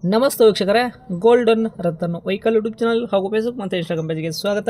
ನಮಸ್ತೆ ವೀಕ್ಷಕರೇ, golden Ratan vehicle YouTube channel ಹಾಗೂ ಫೇಸ್ಬುಕ್ ಮತ್ತು ಇನ್ಸ್ಟಾಗ್ರಾಮ್ ಪೇಜ್ಗೆ ಸ್ವಾಗತ.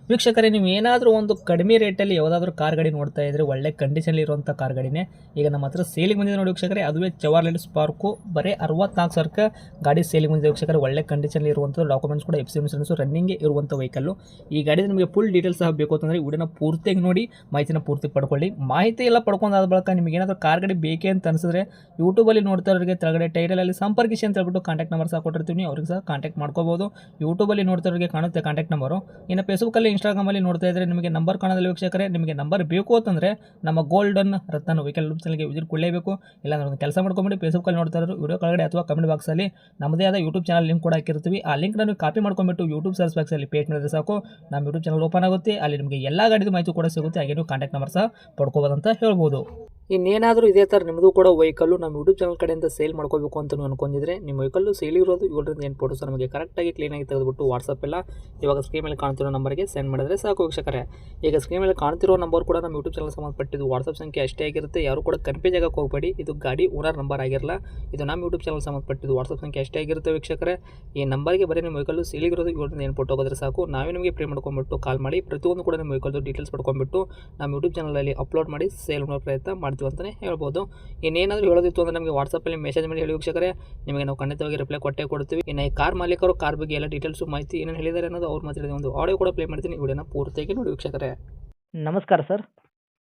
ವೀಕ್ಷಕರೇ, ನೀವು ಏನಾದರೂ ಒಂದು ಕಡಿಮೆ ರೇಟಲ್ಲಿ ಯಾವುದಾದ್ರೂ ಕಾರ್ ಗಾಡಿ ನೋಡ್ತಾ ಇದ್ದರೆ, ಒಳ್ಳೆ ಕಂಡೀಷನಲ್ಲಿ ಇರುವಂಥ ಕಾರ್ ಗಾಡಿನೇ ಈಗ ನಮ್ಮ ಹತ್ರ ಸೇಲಿಗೆ ಬಂದಿದೆ ನೋಡಿ ವೀಕ್ಷಕರೇ. ಅದುವೇ ಚವರ್ಲೆಟ್ ಸ್ಪಾರ್ಕು, ಬರೀ 64,000 ಗಾಡಿ ಸೇಲಿಗೆ ಬಂದಿದೆ ವೀಕ್ಷಕರೇ. ಒಳ್ಳೆ ಕಂಡೀಷನಲ್ಲಿ ಇರುವಂಥ ಡಾಕ್ಯುಮೆಂಟ್ಸ್ ಕೂಡ FC ಇನ್ಸೂರೆನ್ಸು ರನ್ನಿಂಗ್ ಇರುವಂಥ ವೆಹಿಕಲ್ಲು. ಈ ಗಾಡಿ ನಿಮಗೆ ಫುಲ್ ಡೀಟೇಲ್ಸ್ ಸಹ ಬೇಕು ಅಂತಂದರೆ ವಿಡಿಯೋನ ಪೂರ್ತಿಯಾಗಿ ನೋಡಿ ಮಾಹಿತಿನ ಪೂರ್ತಿ ಪಡ್ಕೊಳ್ಳಿ. ಮಾಹಿತಿ ಎಲ್ಲ ಪಡ್ಕೊಂಡಾದ ಬಳಿಕ ನಿಮಗೆ ಏನಾದರೂ ಕಾರ್ ಗಾಡಿ ಬೇಕೇ ಅಂತ ಅನಿಸಿದ್ರೆ ಯೂಟ್ಯೂಬಲ್ಲಿ ನೋಡ್ತಾ ಇರೋರಿಗೆ ತೆಳಗಡೆ ಟೈಟಲಲ್ಲಿ ಸಂಪರ್ಕಿಸಿ ಅಂತ ಹೇಳ್ಬಿಟ್ಟು ಕಾಂಟ್ಯಾಕ್ಟ್ ನಂಬರ್ ಸಹ ಕೊಟ್ಟಿರ್ತೀವಿ, ಅವ್ರಿಗೆ ಸಹ ಕಾಂಟ್ಯಾಕ್ಟ್ ಮಾಡ್ಕೋಬೋದು. ಯೂಟ್ಯೂಬಲ್ಲಿ ನೋಡ್ತಾ ಇರೋರಿಗೆ ಕಾಣುತ್ತೆ ಕಾಂಟ್ಯಾಕ್ಟ್ ನಂಬರು. ಇನ್ನು ಫೇಸ್ಬುಕ್ಕಲ್ಲಿ ಇನ್ಸ್ಟಾಗ್ರಾಮಲ್ಲಿ ನೋಡ್ತಾ ಇದ್ದರೆ ನಿಮಗೆ ನಂಬರ್ ಕಾಣೋದಿಲ್ಲ ವೀಕ್ಷಕರೇ. ನಿಮಗೆ ನಂಬರ್ ಬೇಕು ಅಂತಂದರೆ ನಮ್ಮ ಗೋಲ್ಡನ್ ರತನ್ ವೆಹಿಕಲ್ ಯೂಟ್ಯೂಬ್ ಚಾನಲ್ಗೆ ವಿಸಿಟ್ ಕೊಡಲೇಬೇಕು. ಇಲ್ಲಾಂದ್ರೆ ಒಂದು ಕೆಲಸ ಮಾಡ್ಕೊಂಬಿಟ್ಟು ಫೇಸ್ಬುಕ್ಕಲ್ಲಿ ನೋಡ್ತಾ ಇರೋರು ವಿಡಿಯೋ ಕೆಳಗಡೆ ಅಥವಾ ಕಮೆಂಟ್ ಬಾಕ್ಸಲ್ಲಿ ನಮ್ಮದೇ ಆದ ಯೂಟ್ಯೂಬ್ ಚಾನಲ್ ಲಿಂಕ್ ಕೂಡ ಹಾಕಿರ್ತೀವಿ. ಆ ಲಿಂಕ್ನ ನೀವು ಕಾಪಿ ಮಾಡ್ಕೊಂಬಿಟ್ಟು ಯೂಟ್ಯೂಬ್ ಸರ್ಚ್ ಬಾಕ್ಸಲ್ಲಿ ಪೇಸ್ಟ್ ಮಾಡಿದ್ರೆ ಸಾಕು, ನಮ್ಮ ಯೂಟ್ಯೂಬ್ ಚಾನಲ್ ಓಪನ್ ಆಗುತ್ತೆ. ಅಲ್ಲಿ ನಿಮಗೆ ಎಲ್ಲ ಗಾಡಿದು ಮಾಹಿತಿ ಕೂಡ ಸಿಗುತ್ತೆ. ಹಾಗೆ ನೀವು ಕಾಂಟ್ಯಾಕ್ಟ್ ನಂಬರ್ ಸಹ ಪಡ್ಕೋಬೋದಂತ ಹೇಳ್ಬೋದು. ಇನ್ನೇನಾದರೂ ಇದೇ ಥರ ನಿಮ್ಮದು ಕೂಡ ವೆಹಿಕಲ್ಲು ನಮ್ಮ ಯೂಟ್ಯೂಬ್ ಚಾನಲ್ ಕಡೆಯಿಂದ ಸೇಲ್ ಮಾಡ್ಕೋಬೇಕು ಅಂತ ನೀವು ಅನ್ಕೊಂಡಿದ್ರೆ, ನಿಮ್ಮ ವೆಹಿಕಲ್ಲು ಸೇಲ್ ಇರೋದು 7 ಫೋಟೋಸ್ ನಮಗೆ ಕರೆಕ್ಟಾಗಿ ಕ್ಲೀನಾಗಿ ತೆಗೆದುಬಿಟ್ಟು ವಾಟ್ಸಪ್ ಎಲ್ಲ ಇವಾಗ ಸ್ಕ್ರೀನ್ ಮೇಲೆ ಕಾಣ್ತಿರೋ ನಂಬರ್ಗೆ ಸೆಂಡ್ ಮಾಡಿದ್ರೆ ಸಾಕು ವೀಕ್ಷಕರೇ. ಈಗ ಸ್ಕ್ರೀನ್ ಮೇಲೆ ಕಾಣ್ತಿರೋ ನಂಬರ್ ಕೂಡ ನಮ್ಮ ಯೂಟ್ಯೂಬ್ ಚಾನಲ್ ಸಂಬಂಧಪಟ್ಟಿದ್ದು ವಾಟ್ಸಪ್ ಸಂಖ್ಯೆ ಅಷ್ಟೇ ಆಗಿರುತ್ತೆ. ಯಾರು ಕೂಡ ಕನ್ಫ್ಯೂಸ್ ಆಗಕ್ಕೆ ಹೋಗಬೇಡಿ, ಇದು ಗಾಡಿ ಓನರ್ ನಂಬರ್ ಆಗಿರಲ್ಲ, ಇದು ನಮ್ಮ ಯೂಟ್ಯೂಬ್ ಚಾನಲ್ ಸಂಬಂಧಪಟ್ಟಿದ್ದು ವಾಟ್ಸಪ್ ಸಂಖ್ಯೆ ಅಷ್ಟೇ ಆಗಿರುತ್ತೆ ವೀಕ್ಷಕರೇ. ಈ ನಂಬರ್ಗೆ ಬರೀ ನಿಮ್ಮ ವೆಹಿಕಲ್ಲು ಸೇಲಿಗಿರೋದು 7 ಫೋಟೋ ಹೋಗೋದ್ರೆ ಸಾಕು, ನಾವೇ ನಿಮಗೆ ಪ್ರೀ ಮಾಡ್ಕೊಂಡ್ಬಿಟ್ಟು ಕಾಲ್ ಮಾಡಿ ಪ್ರತಿಯೊಂದು ಕೂಡ ನಿಮ್ಮ ವೆಹಿಕಲ್ದು ಡೀಟೇಲ್ಸ್ ಪಡ್ಕೊಂಡ್ಬಿಟ್ಟು ನಮ್ಮ ಯೂಟ್ಯೂಬ್ ಚಾನಲಲ್ಲಿ ಅಪ್ಲೋಡ್ ಮಾಡಿ ಸೇಲ್ ಮಾಡೋ ಪ್ರಯತ್ನ ಮಾಡ್ತೀವಿ ಅಂತಲೇ ಹೇಳ್ಬೋದು. ಇನ್ನೇನಾದರೂ ಹೇಳೋದಿತ್ತು ಅಂದರೆ ನಮಗೆ ವಾಟ್ಸಪ್ಪಲ್ಲಿ ಮೆಸೇಜ್ ಮಾಡಿ ಹೇಳಿ ವೀಕ್ಷಕರೇ, ನಿಮಗೆ ನಾವು ಖಂಡಿತವಾಗಿ ರಿಪ್ಲೈ ಕೊಟ್ಟೇ ಕೊಡ್ತೀವಿ. ಇನ್ನು ಈ ಕಾರ್ ಮಾಲೀಕರು ಕಾರ್ ಬಗ್ಗೆ ಎಲ್ಲ ಡೀಟೇಲ್ಸು ಮಾಹಿತಿ ಏನೇನು ಹೇಳಿದ್ದಾರೆ ಅನ್ನೋದು ಅವ್ರು ಮಾತಾಡಿದ ಒಂದು ಆಡಿಯೋ ಕೂಡ ಪ್ಲೇ ಮಾಡ್ತೀನಿ, ವಿಡಿಯೋನ ಪೂರ್ತಿಯಾಗಿ ನೋಡಿ ವೀಕ್ಷಕರೇ. ನಮಸ್ಕಾರ ಸರ್.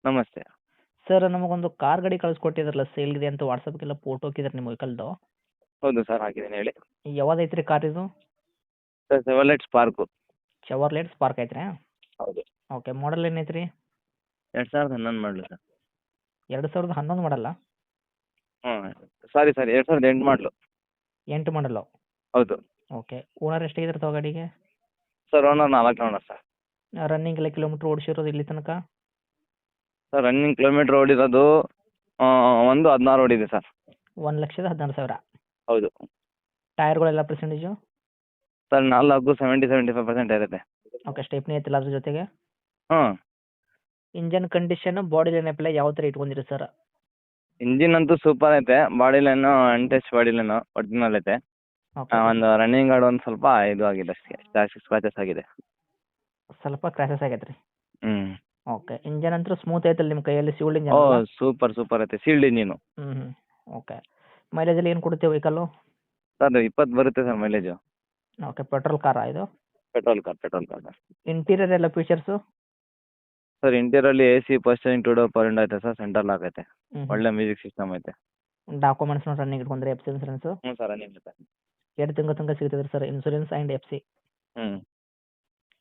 ನಮಸ್ತೆ. ಸರ್, ನಮಗೊಂದು ಕಾರ್ ಗಾಡಿ ಕಳಿಸ್ಕೊಟ್ಟಿದ್ರಲ್ಲ ಸೇಲ್ಗಿದೆ ಅಂತ ವಾಟ್ಸಪ್ಗೆಲ್ಲ ಫೋಟೋ ಹಾಕಿದ್ರೆ ನಿಮ್ಮ ವೆಹಿಕಲ್ದು, ಹೌದು ಸರ್, ಹಾಕಿದ್ದೀನಿ ಹೇಳಿ. ಯಾವ್ದೈತ್ರಿ ಕಾರ್ ಇದು? Sir Chevrolet Spark. Chevrolet Spark ಐತ್ರಿ? ಹೌದು. ಓಕೆ, ಮಾಡಲ್ ಏನೈತ್ರಿ? 2011 ಮಾಡಲು ಸರ್. 2011 ಮಾಡಲ್ಲ? ಹ್ಞೂ ಸಾರಿ 2008 ಮಾಡಲು. 8 ಮಾಡಲು? ಹೌದು. ಓಕೆ, ಓನರ್ ಎಷ್ಟಾಗಿದ್ರೆ ತಾವು ಗಾಡಿಗೆ? Sir owner 4 owner sir. Running ಎಲ್ಲ ಕಿಲೋಮೀಟ್ರ್ ಓಡಿಸಿರೋದು ಇಲ್ಲಿ ತನಕ? ಸರ್ ರನ್ನಿಂಗ್ ಕಿಲೋಮೀಟ್ರ್ ಓಡಿರೋದು 16 ಓಡಿದೆ ಸರ್. 1,16,000? ಹೌದು. ಟೈರ್ಗಳೆಲ್ಲ ಪರ್ಸೆಂಟೇಜು? ಸರ್ 4 75% ಇರುತ್ತೆ. ಓಕೆ, ಸ್ಟೆಪ್ನಿ ಐತಿಲ್ಲ ಅದ್ರ ಜೊತೆಗೆ? ಹ್ಞೂ. Engine condition, body line up ಎಲ್ಲ ಯಾವ ಥರ ಇಟ್ಕೊಂಡಿರಿ ಸರ್? ಇಂಜಿನ್ ಅಂತೂ ಸೂಪರ್ ಐತೆ, body line ಅನ್ಟಚ್ body line original ಐತೆ. ಓಕೆ, ಒಂದು ರನ್ನಿಂಗ್ ಗಾರ್ಡ್ ಒಂದು ಸ್ವಲ್ಪ ಇದು ಆಗಿದೆ ಅಷ್ಟೇ, ಜಾಸ್ತಿ ಸ್ಕ್ರಾಚಸ್ ಆಗಿದೆ. ಸ್ವಲ್ಪ ಕ್ರ್ಯಾಶಸ್ ಆಗೈತೆ ರೀ? ಹ್ಞೂ. ಓಕೆ, ಇಂಜನ್ ಅಂತೂ ಸ್ಮೂತ್ ಐತಲ್ಲ ನಿಮ್ಮ ಕೈಯಲ್ಲಿ, ಸೀಲ್ಡ್ ಇಂಜನ್? ಓ ಸೂಪರ್ ಐತೆ, ಸೀಲ್ಡ್ ಇಂಜಿನು. ಹ್ಞೂ. ಓಕೆ, ಮೈಲೇಜಲ್ಲಿ ಏನು ಕೊಡುತ್ತೆ ವೆಹಿಕಲ್ಲು? ಸರ್ 20 ಬರುತ್ತೆ ಸರ್ ಮೈಲೇಜು. ಓಕೆ, ಪೆಟ್ರೋಲ್ ಕಾರಾ ಇದು? Petrol car sir. ಇಂಟೀರಿಯರ್ ಎಲ್ಲ ಫೀಚರ್ಸು? ಸರ್ ಇಂಟೀರಿಯರಲ್ಲಿ AC power steering 2 door power window ಐತೆ ಸರ್, ಸೆಂಟ್ರಲ್ ಲಾಕ್ ಐತೆ, ಒಳ್ಳೆ ಮ್ಯೂಸಿಕ್ ಸಿಸ್ಟಮ್ ಐತೆ. ಡಾಕ್ಯುಮೆಂಟ್ಸ್ನ ರನ್ನಿಂಗ್ ಇಟ್ಕೊಂಡ್ರೆ FC ಇನ್ಸೂರೆನ್ಸು? ಹ್ಞೂ ಸರ್ ರನ್ನಿಂಗ್ ಐತೆ. ಎರಡು ತಿಂಗಳ ತನಕ ಸಿಗ್ತದೆ ಸರ್ ಇನ್ಸೂರೆನ್ಸ್ ಆ್ಯಂಡ್ FC? ಹ್ಞೂ.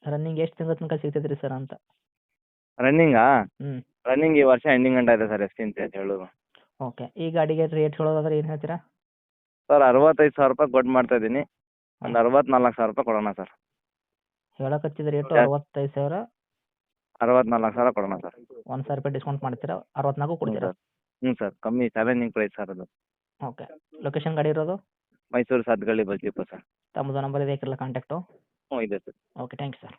ರನ್ನಿಂಗ್ ಎಷ್ಟು ತಿಂಗಳ ತನಕ ಸಿಗ್ತದೆ ರೀ ಸರ್ ಅಂತ? ರನ್ನಿಂಗಾ? ಹ್ಞೂ. ರನ್ನಿಂಗ್ ಈ ವರ್ಷ ಎಂಡಿಂಗ್ ಗಂಟ ಇದೆ ಸರ್, FC ಅಂತ ಹೇಳೋದು. ಓಕೆ, ಈ ಗಾಡಿಗೆ ರೇಟ್ ಹೇಳೋದಾದ್ರೆ ಏನು ಹೇಳ್ತೀರಾ? ಸರ್ 65,000 ರೂಪಾಯಿ ಕೊಟ್ಟು ಮಾಡ್ತಾ ಇದ್ದೀನಿ, ಒಂದು 64,000 ರೂಪಾಯಿ ಕೊಡೋಣ ಸರ್. ಹೇಳಕತ್ತಿದ ರೇಟು 65,000? 64,000 ಕೊಡೋಣ ಸರ್. 1,000 ರೂಪಾಯಿ ಡಿಸ್ಕೌಂಟ್ ಮಾಡ್ತೀರಾ? 64 ಕೊಡ್ತೀರಾ? ಹ್ಞೂ ಸರ್, ಕಮ್ಮಿ ಚಾಲೆಂಜಿಂಗ್ ಪ್ರೈಸ್ ಸರ್ ಅದು. ಓಕೆ, ಲೊಕೇಶನ್ ಗಾಡಿ ಇರೋದು? ಮೈಸೂರು ಸಾತ್ಗಳ್ಳಿ ಬಜ್ಜಿಪ್ಪ ಸರ್. ತಮ್ಮದು ನಂಬರ್ ಇದೆ ಹಾಕಿರಲ್ಲ ಕಾಂಟ್ಯಾಕ್ಟು? ಹ್ಞೂ ಇದೆ sir. Okay, thank you sir.